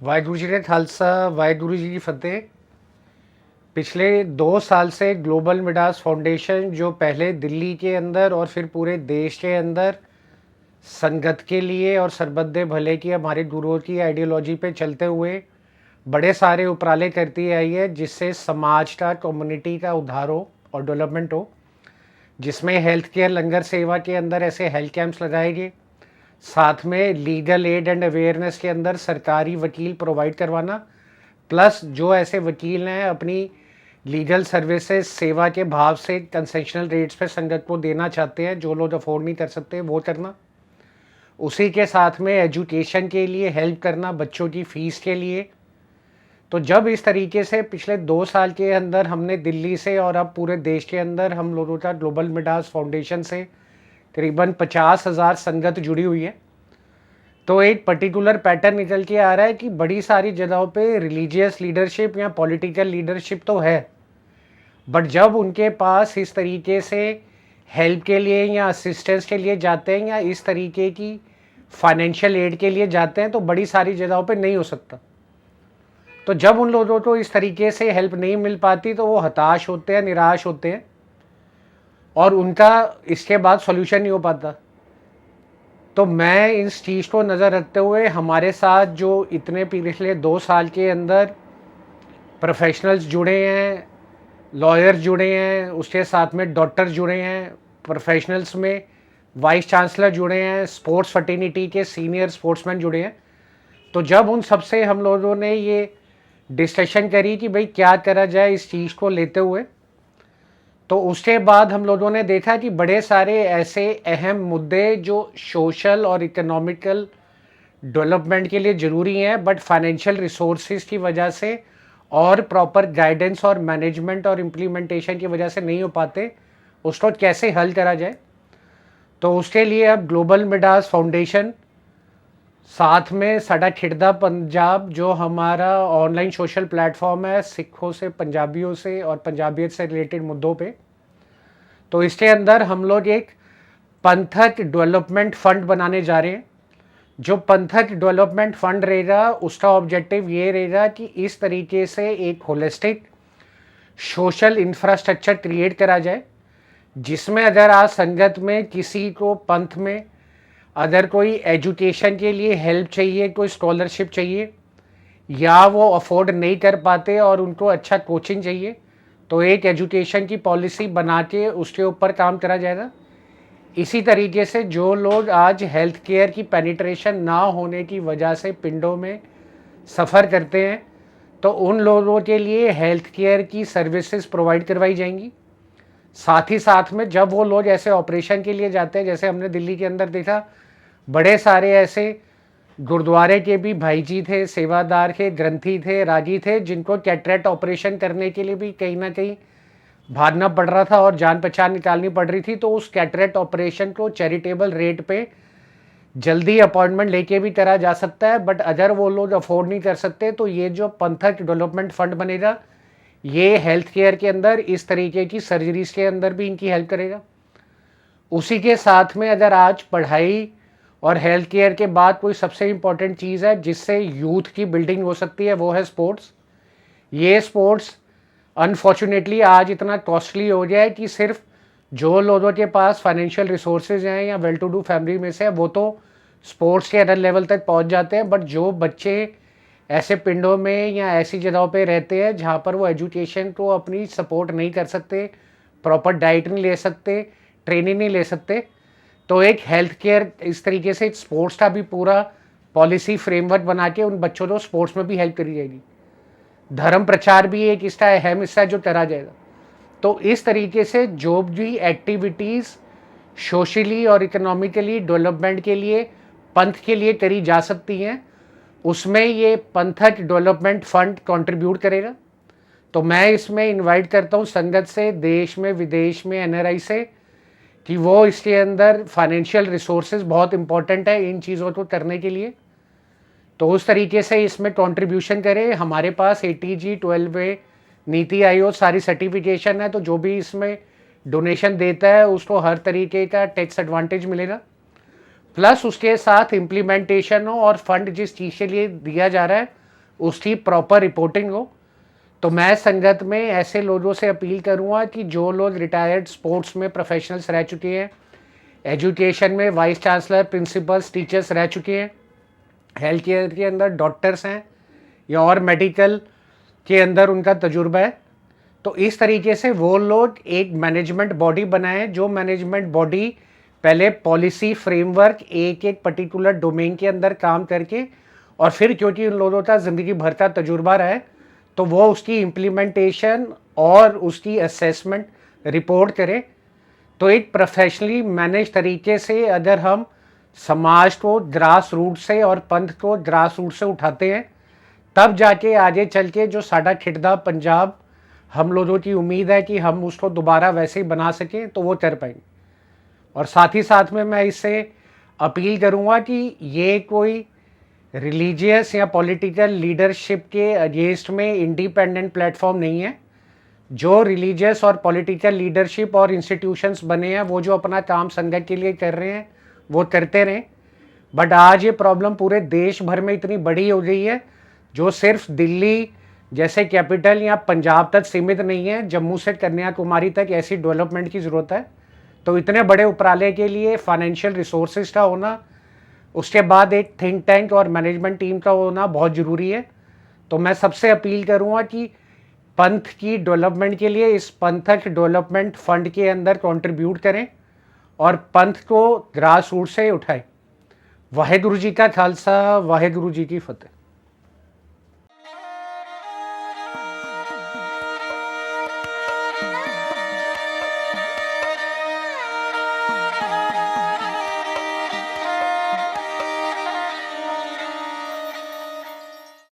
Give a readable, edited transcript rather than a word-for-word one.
वाਹਿਗुरु जी ने खालसा वाहिगुरु जी की फतेह। पिछले 2 साल से ग्लोबल मिडास फाउंडेशन जो पहले दिल्ली के अंदर और फिर पूरे देश के अंदर संगत के लिए और सरबत भले की हमारे गुरुओं की आइडियोलॉजी पे चलते हुए बड़े सारे उपराले करती आई है, जिससे समाज का, कम्युनिटी का उद्धार हो और डेवलपमेंट हो। जिसमें हेल्थ केयर लंगर सेवा के अंदर ऐसे हेल्थ कैंप्स लगाए गए, साथ में लीगल एड एंड अवेयरनेस के अंदर सरकारी वकील प्रोवाइड करवाना, प्लस जो ऐसे वकील हैं अपनी लीगल सर्विसेज सेवा के भाव से कंसेशनल रेट्स पे संगत को देना चाहते हैं, जो लोग अफोर्ड नहीं कर सकते वो करना। उसी के साथ में एजुकेशन के लिए हेल्प करना, बच्चों की फ़ीस के लिए। तो जब इस तरीके से पिछले 2 साल के अंदर हमने दिल्ली से और अब पूरे देश के अंदर हम लोगों का ग्लोबल मिडास फाउंडेशन से करीबन 50,000 संगत जुड़ी हुई है, तो एक पर्टिकुलर पैटर्न निकल के आ रहा है कि बड़ी सारी जगहों पे रिलीजियस लीडरशिप या पॉलिटिकल लीडरशिप तो है, बट जब उनके पास इस तरीके से हेल्प के लिए या असिस्टेंस के लिए जाते हैं या इस तरीके की फाइनेंशियल एड के लिए जाते हैं, तो बड़ी सारी जगहों पे नहीं हो सकता। तो जब उन लोगों को इस तरीके से हेल्प नहीं मिल पाती तो वो हताश होते हैं, निराश होते हैं और उनका इसके बाद सॉल्यूशन नहीं हो पाता। तो मैं इस चीज़ को नज़र रखते हुए हमारे साथ जो इतने पिछले 2 साल के अंदर प्रोफेशनल्स जुड़े हैं, लॉयर जुड़े हैं, उसके साथ में डॉक्टर जुड़े हैं, प्रोफेशनल्स में वाइस चांसलर जुड़े हैं, स्पोर्ट्स फर्टिनिटी के सीनियर स्पोर्ट्समैन जुड़े हैं। तो जब उन सबसे हम लोगों ने ये डिस्कशन करी कि भाई क्या करा जाए इस चीज़ को लेते हुए, तो उसके बाद हम लोगों ने देखा कि बड़े सारे ऐसे अहम मुद्दे जो सोशल और इकोनॉमिकल डेवलपमेंट के लिए ज़रूरी हैं, बट फाइनेंशियल रिसोर्सेज की वजह से और प्रॉपर गाइडेंस और मैनेजमेंट और इम्प्लीमेंटेशन की वजह से नहीं हो पाते, उसको कैसे हल करा जाए। तो उसके लिए अब ग्लोबल मिडास फाउंडेशन, साथ में साडा खिड़दा पंजाब जो हमारा ऑनलाइन सोशल प्लेटफॉर्म है सिखों से, पंजाबियों से और पंजाबियत से रिलेटेड मुद्दों पे, तो इसके अंदर हम लोग एक पंथक डेवलपमेंट फंड बनाने जा रहे हैं। जो पंथक डेवलपमेंट फंड रहेगा उसका ऑब्जेक्टिव ये रहेगा कि इस तरीके से एक होलिस्टिक सोशल इंफ्रास्ट्रक्चर क्रिएट करा जाए, जिसमें अगर आज संगत में किसी को पंथ में अगर कोई एजुकेशन के लिए हेल्प चाहिए, कोई स्कॉलरशिप चाहिए, या वो अफोर्ड नहीं कर पाते और उनको अच्छा कोचिंग चाहिए, तो एक एजुकेशन की पॉलिसी बना के उसके ऊपर काम करा जाएगा। इसी तरीके से जो लोग आज हेल्थ केयर की पेनिट्रेशन ना होने की वजह से पिंडों में सफ़र करते हैं, तो उन लोगों के लिए हेल्थ केयर की सर्विसेज प्रोवाइड करवाई जाएंगी। साथ ही साथ में जब वो लोग ऐसे ऑपरेशन के लिए जाते हैं, जैसे हमने दिल्ली के अंदर देखा, बड़े सारे ऐसे गुरुद्वारे के भी भाई जी थे, सेवादार थे, ग्रंथी थे, रागी थे, जिनको कैटरेक्ट ऑपरेशन करने के लिए भी कहीं ना कहीं भागना पड़ रहा था और जान पहचान निकालनी पड़ रही थी। तो उस कैटरेक्ट ऑपरेशन को चैरिटेबल रेट पे जल्दी अपॉइंटमेंट लेके भी करा जा सकता है, बट अगर वो लोग अफोर्ड नहीं कर सकते तो ये जो पंथक डेवलपमेंट फंड बनेगा ये हेल्थ केयर के अंदर इस तरीके की सर्जरीज के अंदर भी इनकी हेल्प करेगा। उसी के साथ में अगर आज पढ़ाई और हेल्थ केयर के बाद कोई सबसे इम्पॉर्टेंट चीज़ है जिससे यूथ की बिल्डिंग हो सकती है, वो है स्पोर्ट्स। ये स्पोर्ट्स अनफॉर्चुनेटली आज इतना कॉस्टली हो गया है कि सिर्फ जो लोगों के पास फाइनेंशियल रिसोर्सेज हैं या वेल टू डू फैमिली में से वो तो स्पोर्ट्स के अदर लेवल तक पहुंच जाते हैं, बट जो बच्चे ऐसे पिंडों में या ऐसी जगहों पे रहते हैं जहाँ पर वो एजुकेशन को अपनी सपोर्ट नहीं कर सकते, प्रॉपर डाइट नहीं ले सकते, ट्रेनिंग नहीं ले सकते, तो एक हेल्थ केयर इस तरीके से स्पोर्ट्स का भी पूरा पॉलिसी फ्रेमवर्क बना के उन बच्चों को स्पोर्ट्स में भी हेल्प करी जाएगी। धर्म प्रचार भी एक इसका अहम हिस्सा जो करा जाएगा। तो इस तरीके से जो भी एक्टिविटीज़ सोशली और इकोनॉमिकली डेवलपमेंट के लिए पंथ के लिए करी जा सकती हैं, उसमें ये पंथक डेवलपमेंट फंड कंट्रीब्यूट करेगा। तो मैं इसमें इनवाइट करता हूँ संगत से, देश में विदेश में एनआरआई से, कि वो इसके अंदर फाइनेंशियल रिसोर्सेज बहुत इंपॉर्टेंट है इन चीज़ों को करने के लिए, तो उस तरीके से इसमें कंट्रीब्यूशन करें। हमारे पास ATG 12A नीति आयोग सारी सर्टिफिकेशन है, तो जो भी इसमें डोनेशन देता है उसको हर तरीके का टैक्स एडवांटेज मिलेगा, प्लस उसके साथ इम्प्लीमेंटेशन हो और फंड जिस चीज़ के लिए दिया जा रहा है उसकी प्रॉपर रिपोर्टिंग हो। तो मैं संगत में ऐसे लोगों से अपील करूँगा कि जो लोग रिटायर्ड स्पोर्ट्स में प्रोफेशनल्स रह चुके हैं, एजुकेशन में वाइस चांसलर, प्रिंसिपल्स, टीचर्स रह चुके हैं, हेल्थ केयर के अंदर डॉक्टर्स हैं या और मेडिकल के अंदर उनका तजुर्बा है, तो इस तरीके से वो लोग एक मैनेजमेंट बॉडी बनाएं, जो मैनेजमेंट बॉडी पहले पॉलिसी फ्रेमवर्क एक एक पर्टिकुलर डोमेन के अंदर काम करके, और फिर क्योंकि उन लोगों का ज़िंदगी भर का तजुर्बा रहा है, तो वो उसकी इम्प्लीमेंटेशन और उसकी असेसमेंट रिपोर्ट करे। तो एक प्रोफेशनली मैनेज तरीके से अगर हम समाज को ग्रास रूट से और पंथ को ग्रास रूट से उठाते हैं, तब जाके आगे चल के जो साडा खिड़दा पंजाब हम लोगों की उम्मीद है कि हम उसको दोबारा वैसे ही बना सकें, तो वो कर पाएंगे। और साथ ही साथ में मैं इससे अपील करूँगा कि ये कोई रिलीजियस या पॉलिटिकल लीडरशिप के अगेंस्ट में इंडिपेंडेंट प्लेटफॉर्म नहीं है। जो रिलीजियस और पॉलिटिकल लीडरशिप और इंस्टीट्यूशंस बने हैं, वो जो अपना काम संगत के लिए कर रहे हैं वो करते रहें। बट आज ये प्रॉब्लम पूरे देश भर में इतनी बड़ी हो गई है, जो सिर्फ दिल्ली जैसे कैपिटल या पंजाब तक सीमित नहीं है, जम्मू से कन्याकुमारी तक ऐसी डेवलपमेंट की ज़रूरत है। तो इतने बड़े उपरालय के लिए फाइनेंशियल रिसोर्सेज का होना, उसके बाद एक थिंक टैंक और मैनेजमेंट टीम का होना बहुत ज़रूरी है। तो मैं सबसे अपील करूँगा कि पंथ की डेवलपमेंट के लिए इस पंथक डेवलपमेंट फंड के अंदर कंट्रीब्यूट करें और पंथ को ग्रास रूट से उठाएं। वाहेगुरु जी का खालसा, वाहेगुरु जी की फतेह।